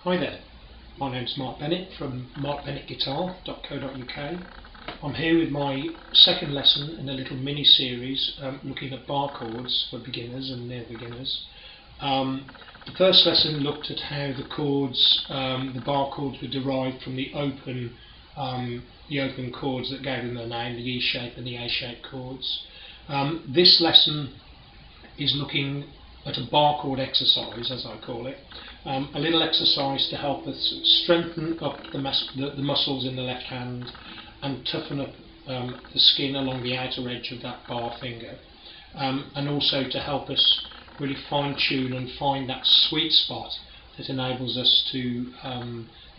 Hi there, my name's Mark Bennett from markbennettguitar.co.uk. I'm here with my second lesson in a little mini series looking at bar chords for beginners and near beginners. The first lesson looked at how the chords, the bar chords, were derived from the open chords that gave them their name, the E shape and the A shape chords. This lesson is looking at a bar chord exercise, as I call it, a little exercise to help us strengthen up the muscles in the left hand and toughen up the skin along the outer edge of that bar finger, and also to help us really fine-tune and find that sweet spot that enables us to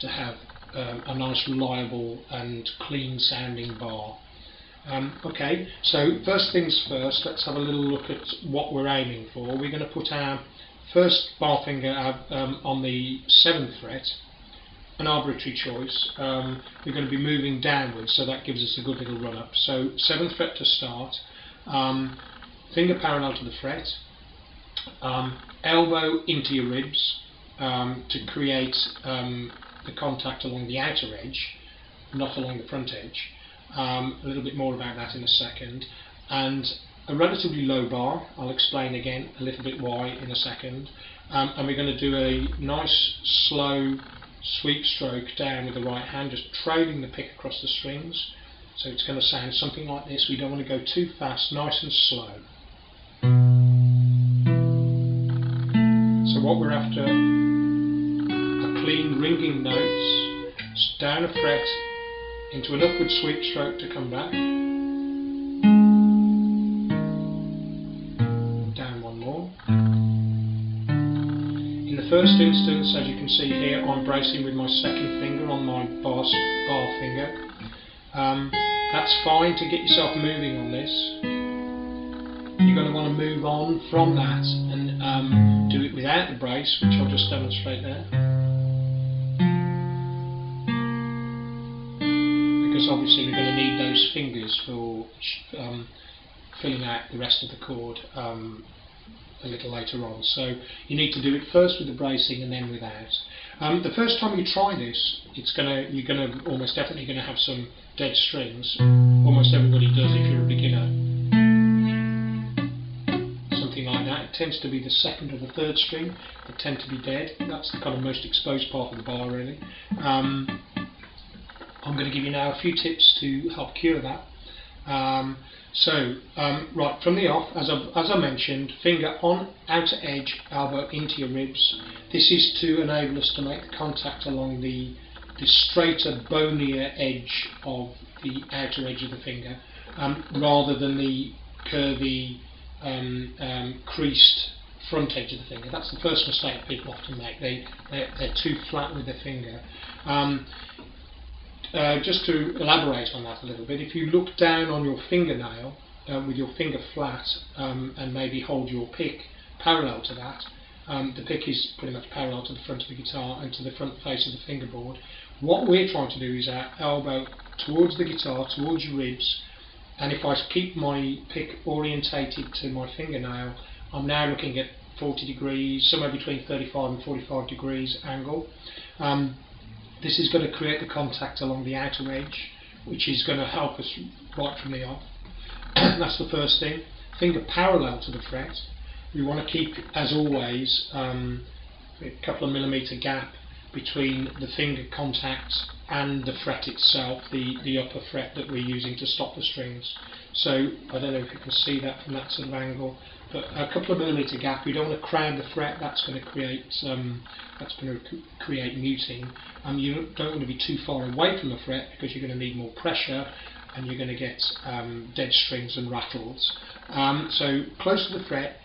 have a nice, reliable and clean sounding bar. Okay, so first things first, let's have a little look at what we're aiming for. We're going to put our first bar finger on the 7th fret, an arbitrary choice. We're going to be moving downwards, so that gives us a good little run up. So 7th fret to start, finger parallel to the fret, elbow into your ribs to create the contact along the outer edge, not along the front edge. A little bit more about that in a second, and a relatively low bar. I'll explain again a little bit why in a second, and we're going to do a nice slow sweep stroke down with the right hand, just trailing the pick across the strings, so it's going to sound something like this. We don't want to go too fast, nice and slow. So what we're after, a clean ringing notes, down a fret, into an upward sweep stroke to come back, down one more. In the first instance, as you can see here, I'm bracing with my second finger on my bar finger. That's fine to get yourself moving on this. You're going to want to move on from that and do it without the brace, which I'll just demonstrate there. Because obviously we're going to need those fingers for filling out the rest of the chord a little later on. So you need to do it first with the bracing and then without. The first time you try this, you're going to almost definitely going to have some dead strings. Almost everybody does if you're a beginner. Something like that. It tends to be the second or the third string that tend to be dead. That's the kind of most exposed part of the bar, really. I'm going to give you now a few tips to help cure that. Right from the off, as I mentioned, finger on outer edge, elbow into your ribs. This is to enable us to make the contact along the straighter, bonier edge of the outer edge of the finger, rather than the curvy, creased front edge of the finger. That's the first mistake people often make. They're too flat with their finger. Just to elaborate on that a little bit, if you look down on your fingernail with your finger flat and maybe hold your pick parallel to that, the pick is pretty much parallel to the front of the guitar and to the front face of the fingerboard. What we're trying to do is our elbow towards the guitar, towards your ribs, and if I keep my pick orientated to my fingernail, I'm now looking at 40 degrees, somewhere between 35 and 45 degrees angle. This is going to create the contact along the outer edge, which is going to help us right from the off. That's the first thing. Finger parallel to the fret. We want to keep, as always, a couple of millimetre gap between the finger contact and the fret itself, the upper fret that we're using to stop the strings. So I don't know if you can see that from that sort of angle, but a couple of millimetre gap. We don't want to crowd the fret. That's going to create muting. You don't want to be too far away from the fret because you're going to need more pressure and you're going to get dead strings and rattles. So close to the fret,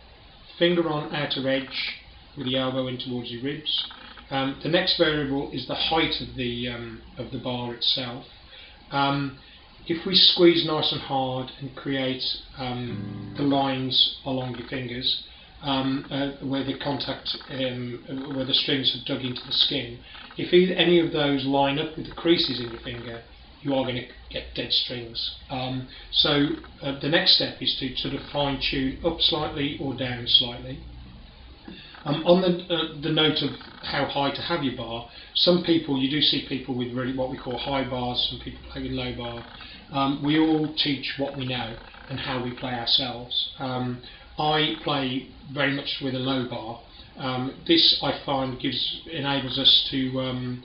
finger on outer edge with the elbow in towards your ribs. The next variable is the height of the bar itself. If we squeeze nice and hard and create the lines along your fingers where the contact, where the strings have dug into the skin, if any of those line up with the creases in your finger, you are going to get dead strings. The next step is to sort of fine tune up slightly or down slightly. On the note of how high to have your bar, some people, you do see people with really what we call high bars, some people play with low bar. We all teach what we know and how we play ourselves. I play very much with a low bar. This I find enables us to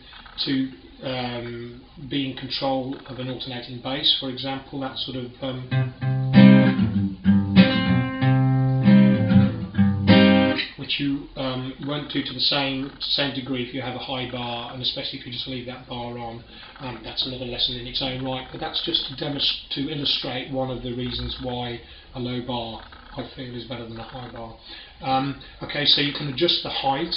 be in control of an alternating bass, for example, that sort of which you won't do to the same degree if you have a high bar, and especially if you just leave that bar on. That's another lesson in its own right, but that's just to illustrate one of the reasons why a low bar, I feel, is better than a high bar. Okay, so you can adjust the height.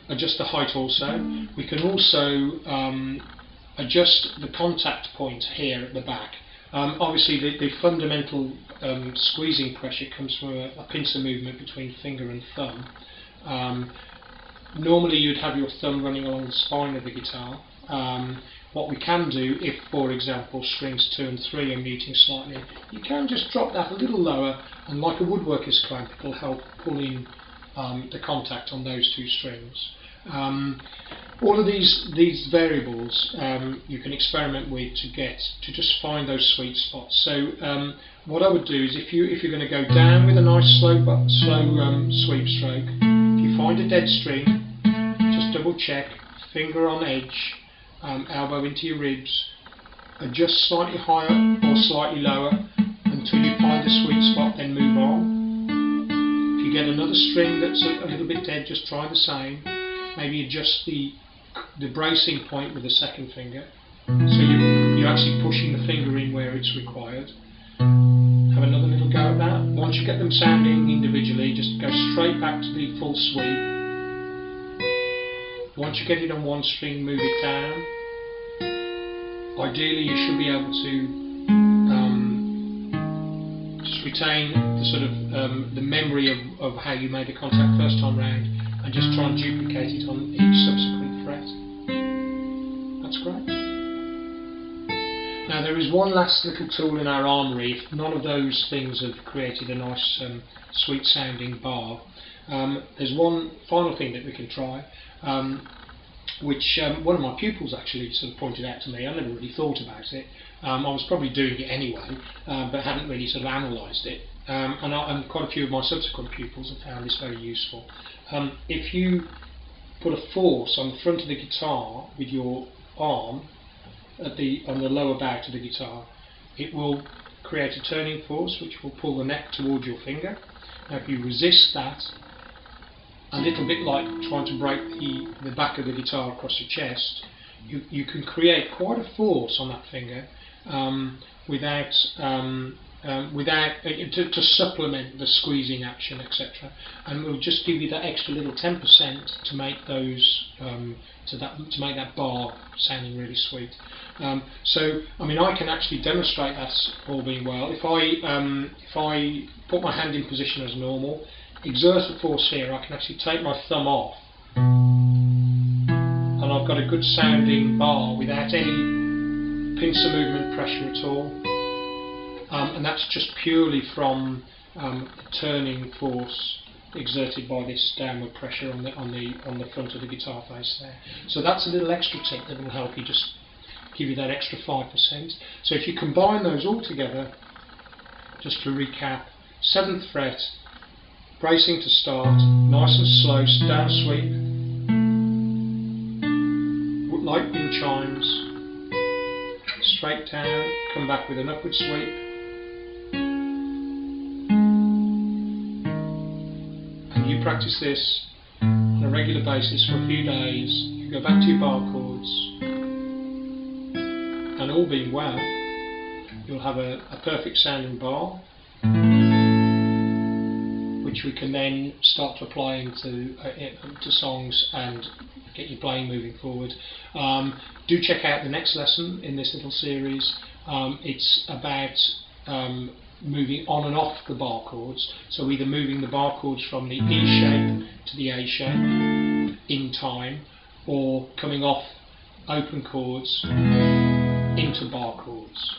Adjust the height also. We can also adjust the contact point here at the back. Obviously the fundamental squeezing pressure comes from a pincer movement between finger and thumb. Normally you'd have your thumb running along the spine of the guitar. What we can do, if for example strings 2 and 3 are muting slightly, you can just drop that a little lower, and like a woodworker's clamp, it will help pull in the contact on those 2 strings. All of these variables you can experiment with to just find those sweet spots. So what I would do is, if you're going to go down with a nice slow sweep stroke, if you find a dead string, just double check, finger on edge, elbow into your ribs, adjust slightly higher or slightly lower until you find the sweet spot, then move on. If you get another string that's a little bit dead, just try the same. Maybe adjust the bracing point with the second finger, so you're actually pushing the finger in where it's required. Have another little go at that. Once you get them sounding individually, just go straight back to the full sweep. Once you get it on one string, move it down. Ideally you should be able to just retain the sort of the memory of how you made the contact first time round, and just try and duplicate it on each subsequent fret. That's great. Now there is one last little tool in our armoury. If none of those things have created a nice sweet sounding bar, there's one final thing that we can try, which one of my pupils actually sort of pointed out to me. I never really thought about it. I was probably doing it anyway, but hadn't really sort of analysed it. And quite a few of my subsequent pupils have found this very useful. If you put a force on the front of the guitar with your arm on the lower bout of the guitar, it will create a turning force which will pull the neck towards your finger. Now if you resist that, a little bit like trying to break the back of the guitar across your chest, you can create quite a force on that finger to supplement the squeezing action, etc. And we'll just give you that extra little 10% to make those to make that bar sounding really sweet. So I mean, I can actually demonstrate that all being well. If I put my hand in position as normal, exert a force here, I can actually take my thumb off, and I've got a good sounding bar without any pincer movement pressure at all. And that's just purely from the turning force exerted by this downward pressure on the front of the guitar face there. So that's a little extra tip that will help you, just give you that extra 5%. So if you combine those all together, just to recap: 7th fret, bracing to start, nice and slow, down sweep, light wind chimes, straight down, come back with an upward sweep. You practice this on a regular basis for a few days, you go back to your bar chords, and all being well, you'll have a perfect sounding bar, which we can then start to apply into songs and get your playing moving forward. Do check out the next lesson in this little series. It's about moving on and off the bar chords, so either moving the bar chords from the E shape to the A shape in time, or coming off open chords into bar chords.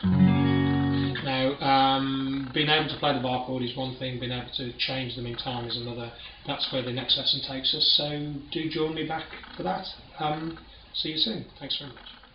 Now, being able to play the bar chord is one thing, being able to change them in time is another. That's where the next lesson takes us, so do join me back for that. See you soon. Thanks very much.